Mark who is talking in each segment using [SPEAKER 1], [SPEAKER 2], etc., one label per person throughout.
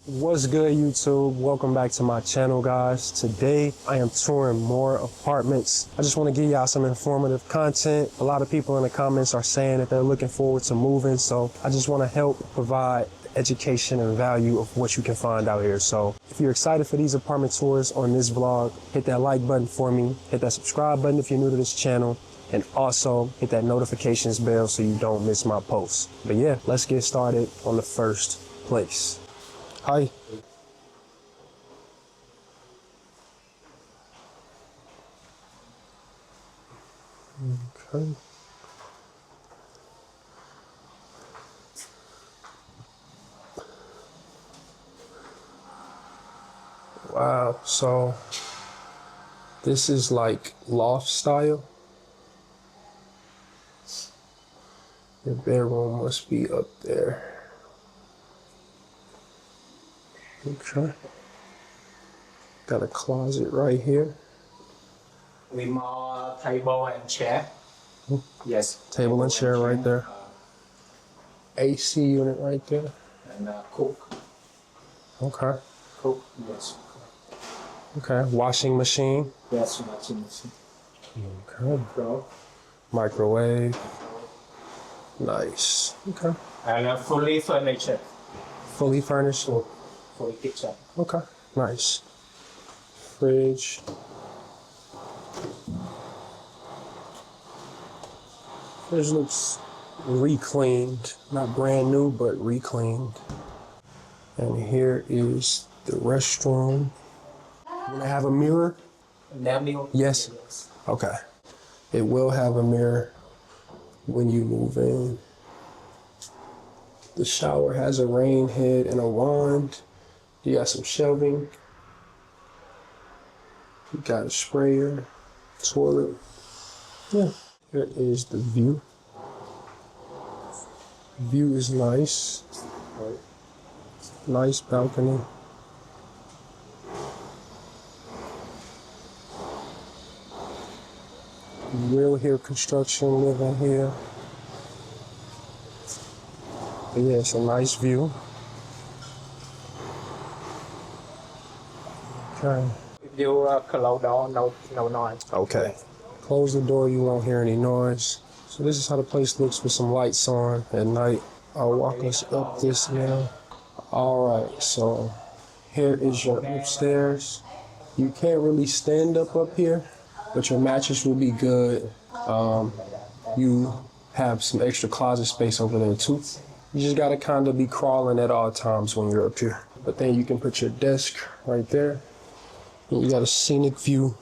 [SPEAKER 1] What's good, YouTube? Welcome back to my channel, guys. Today I am touring more apartments. I just want to give y'all some informative content. A lot of people in the comments are saying that they're looking forward to moving, so I just want to help provide education and value of what you can find out here. So if you're excited for these apartment tours on this vlog, hit that like button for me, hit that subscribe button if you're new to this channel, and also hit that notifications bell so you don't miss my posts. But yeah, let's get started on the first place. Hi. Okay. Wow, so this is like loft style. Your bedroom must be up there. Okay. Got a closet right here.
[SPEAKER 2] With more table and chair. Yes.
[SPEAKER 1] Table and chair right there. AC unit right there.
[SPEAKER 2] And cook.
[SPEAKER 1] Okay.
[SPEAKER 2] Cook, yes.
[SPEAKER 1] Okay. Washing machine.
[SPEAKER 2] Yes, washing machine.
[SPEAKER 1] Okay.
[SPEAKER 2] So,
[SPEAKER 1] Microwave. Nice. Okay.
[SPEAKER 2] and fully furniture.
[SPEAKER 1] Fully furnished.
[SPEAKER 2] Fully kitchen.
[SPEAKER 1] Okay. Nice. Fridge. Fridge looks re-cleaned. Not brand new, but re-cleaned. And here is the restroom. Will it have a mirror? Yes. Okay. It will have a mirror when you move in. The shower has a rain head and a wand. You got some shelving. You got a sprayer, toilet. Yeah. Here is the view. View is nice. Nice balcony. You will hear construction living here. But yeah, it's a nice view. Okay.
[SPEAKER 2] If you close door, no noise.
[SPEAKER 1] Okay. Close the door, you won't hear any noise. So this is how the place looks with some lights on at night. I'll walk us up this now. All right, so here is your upstairs. You can't really stand up here, but your mattress will be good. You have some extra closet space over there too. You just gotta kind of be crawling at all times when you're up here. But then you can put your desk right there. And you got a scenic view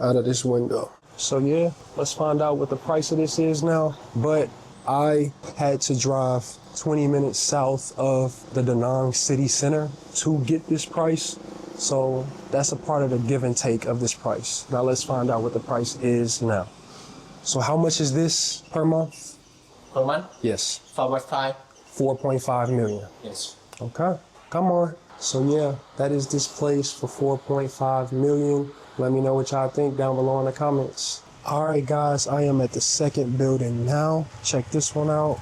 [SPEAKER 1] out of this window. So yeah, let's find out what the price of this is now. But I had to drive 20 minutes south of the Da Nang city center to get this price. So that's a part of the give and take of this price. Now let's find out what the price is now. So how much is this per month?
[SPEAKER 2] Per month?
[SPEAKER 1] Yes.
[SPEAKER 2] 4.5.
[SPEAKER 1] 4.5 million.
[SPEAKER 2] Yes.
[SPEAKER 1] Okay, come on. So yeah, that is this place for 4.5 million. Let me know what y'all think down below in the comments. All right, guys, I am at the second building now. Check this one out.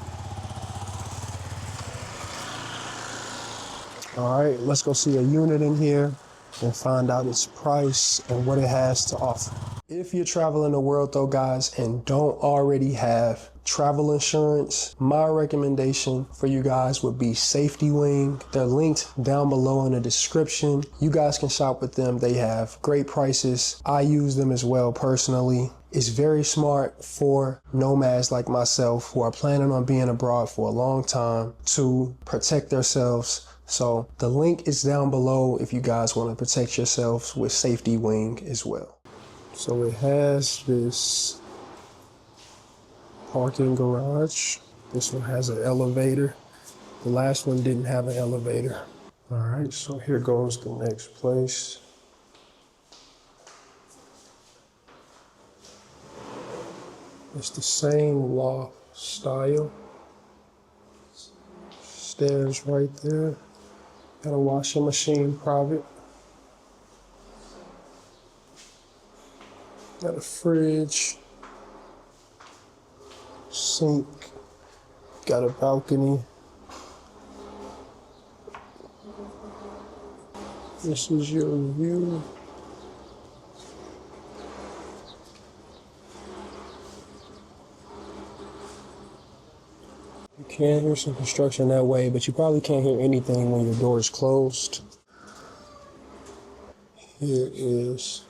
[SPEAKER 1] All right, let's go see a unit in here and find out its price and what it has to offer. If you're traveling the world though, guys, and don't already have travel insurance, my recommendation for you guys would be Safety Wing. They're linked down below in the description. You guys can shop with them. They have great prices. I use them as well personally. It's very smart for nomads like myself who are planning on being abroad for a long time to protect themselves. So the link is down below if you guys want to protect yourselves with Safety Wing as well. So it has this parking garage. This one has an elevator. The last one didn't have an elevator. All right, so here goes the next place. It's the same loft style. Stairs right there. Got a washing machine private. Got a fridge. Sink. Got a balcony. This is your view. You can hear some construction that way, but you probably can't hear anything when your door is closed. Here is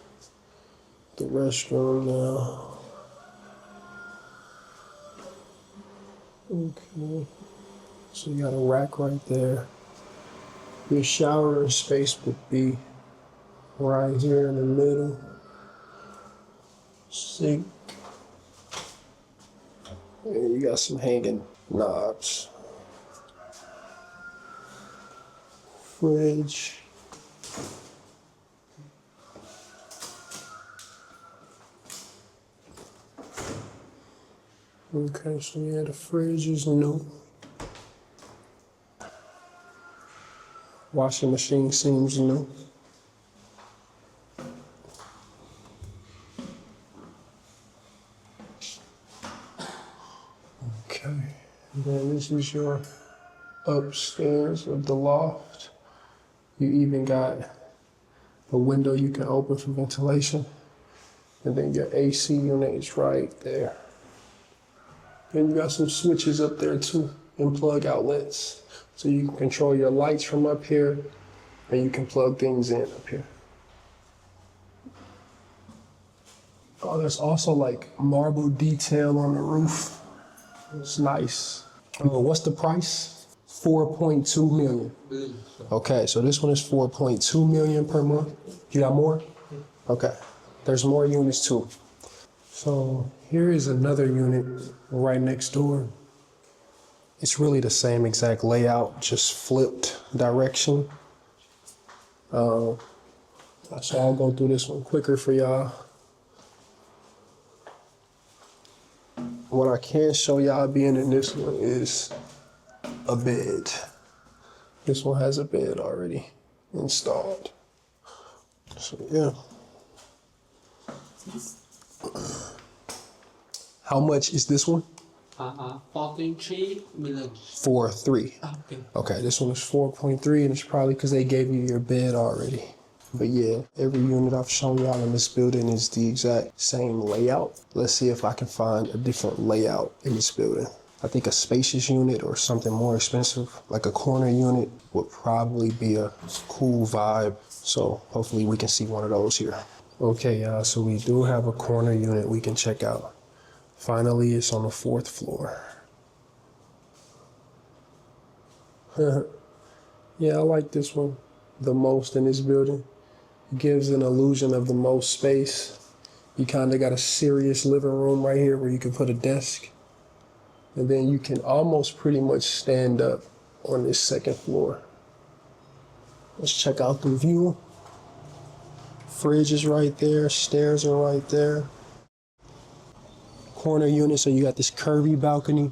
[SPEAKER 1] the restroom now. Okay, so you got a rack right there. Your shower space would be right here in the middle. Sink. And you got some hanging knobs. Fridge. Okay, so yeah, the fridge is new. Washing machine seems new. Okay, and then this is your upstairs of the loft. You even got a window you can open for ventilation. And then your AC unit is right there. And you got some switches up there too, and plug outlets. So you can control your lights from up here, and you can plug things in up here. Oh, there's also like marble detail on the roof. It's nice. What's the price? 4.2 million. Okay, so this one is 4.2 million per month. You got more? Okay, there's more units too. So here is another unit right next door. It's really the same exact layout, just flipped direction. So I'll go through this one quicker for y'all. What I can show y'all being in this one is a bed. This one has a bed already installed. So yeah. How much is this one?
[SPEAKER 3] 43 million.
[SPEAKER 1] 4.3.
[SPEAKER 3] Okay.
[SPEAKER 1] Okay, this one is 4.3, and it's probably because they gave you your bed already. But yeah, every unit I've shown y'all in this building is the exact same layout. Let's see if I can find a different layout in this building. I think a spacious unit or something more expensive, like a corner unit, would probably be a cool vibe. So hopefully we can see one of those here. Okay, y'all, so we do have a corner unit we can check out. Finally, it's on the 4th floor. Yeah, I like this one the most in this building. It gives an illusion of the most space. You kind of got a serious living room right here where you can put a desk. And then you can almost pretty much stand up on this 2nd floor. Let's check out the view. Fridge is right there, stairs are right there. Corner unit, so you got this curvy balcony.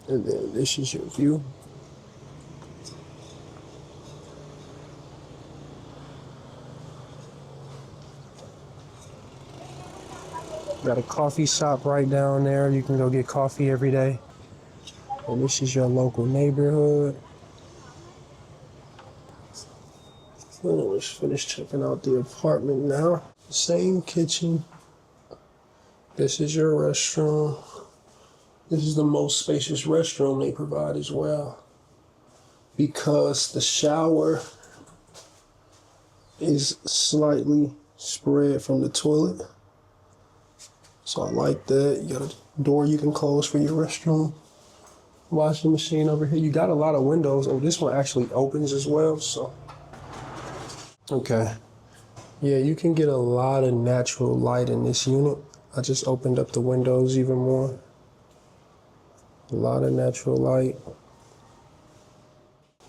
[SPEAKER 1] And then this is your view. Got a coffee shop right down there. You can go get coffee every day. And this is your local neighborhood. So let's finish checking out the apartment now. Same kitchen. This is your restroom. This is the most spacious restroom they provide as well, because the shower is slightly spread from the toilet. So I like that. You got a door you can close for your restroom. Washing machine over here. You got a lot of windows. Oh, this one actually opens as well, so. Okay. Yeah, you can get a lot of natural light in this unit. I just opened up the windows even more. A lot of natural light.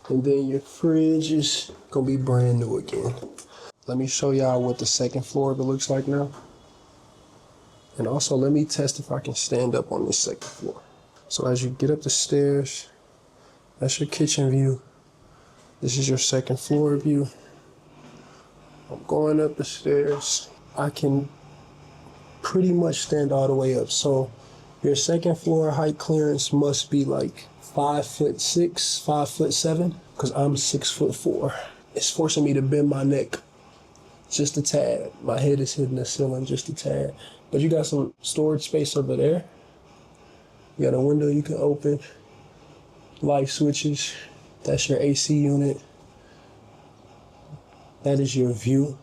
[SPEAKER 1] And then your fridge is gonna be brand new again. Let me show y'all what the 2nd floor of it looks like now. And also let me test if I can stand up on this 2nd floor. So as you get up the stairs, that's your kitchen view. This is your 2nd floor view. I'm going up the stairs. I can pretty much stand all the way up. So your 2nd floor height clearance must be like 5'6", 5'7", because I'm 6'4". It's forcing me to bend my neck just a tad. My head is hitting the ceiling just a tad. But you got some storage space over there. You got a window you can open. Light switches. That's your AC unit. That is your view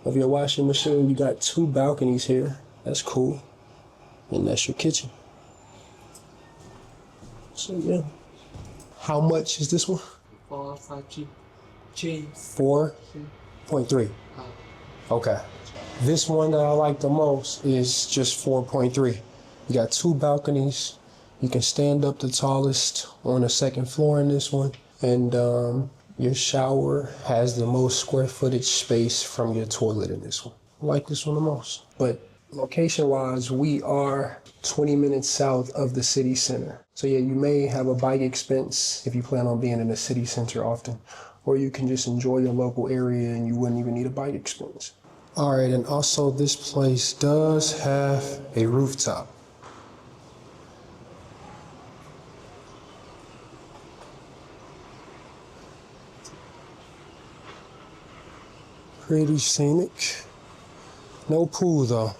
[SPEAKER 1] of your washing machine. You got 2 balconies here. That's cool. And that's your kitchen. So yeah. How much is this one?
[SPEAKER 3] 4 5G.
[SPEAKER 1] 4.3. Okay. This one that I like the most is just 4.3. You got 2 balconies. You can stand up the tallest on the 2nd floor in this one. And your shower has the most square footage space from your toilet in this one. I like this one the most. But location-wise, we are 20 minutes south of the city center. So yeah, you may have a bike expense if you plan on being in the city center often, or you can just enjoy your local area and you wouldn't even need a bike expense. All right, and also this place does have a rooftop. Pretty scenic. No pool though.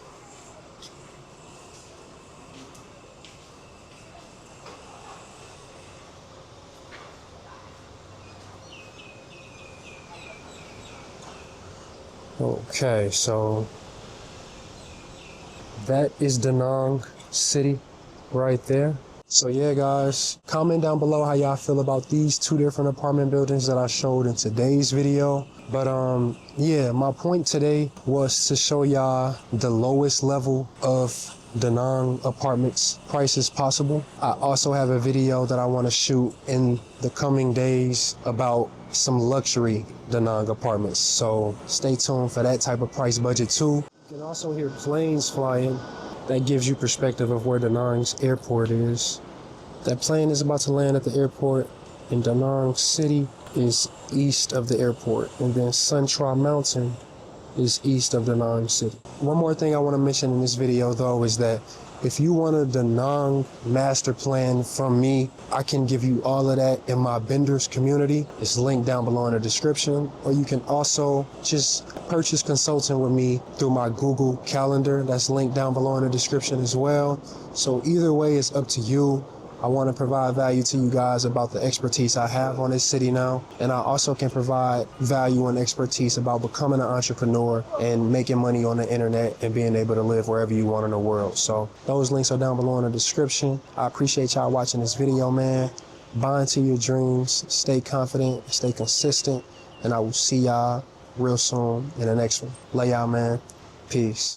[SPEAKER 1] Okay, so that is Da Nang City right there. So yeah, guys, comment down below how y'all feel about these 2 different apartment buildings that I showed in today's video. But yeah, my point today was to show y'all the lowest level of Da Nang apartments prices possible. I also have a video that I want to shoot in the coming days about some luxury Da Nang apartments. So stay tuned for that type of price budget too. You can also hear planes flying. That gives you perspective of where Da Nang's airport is. That plane is about to land at the airport, and Da Nang City is east of the airport, and then Sun Tra Mountain is east of Da Nang City. One more thing I want to mention in this video though is that if you want a Da Nang master plan from me, I can give you all of that in my Benders community. It's linked down below in the description. Or you can also just purchase consulting with me through my Google Calendar. That's linked down below in the description as well. So either way, it's up to you. I want to provide value to you guys about the expertise I have on this city now. And I also can provide value and expertise about becoming an entrepreneur and making money on the internet and being able to live wherever you want in the world. So those links are down below in the description. I appreciate y'all watching this video, man. Buy into your dreams, stay confident, stay consistent, and I will see y'all real soon in the next one. Love y'all, man. Peace.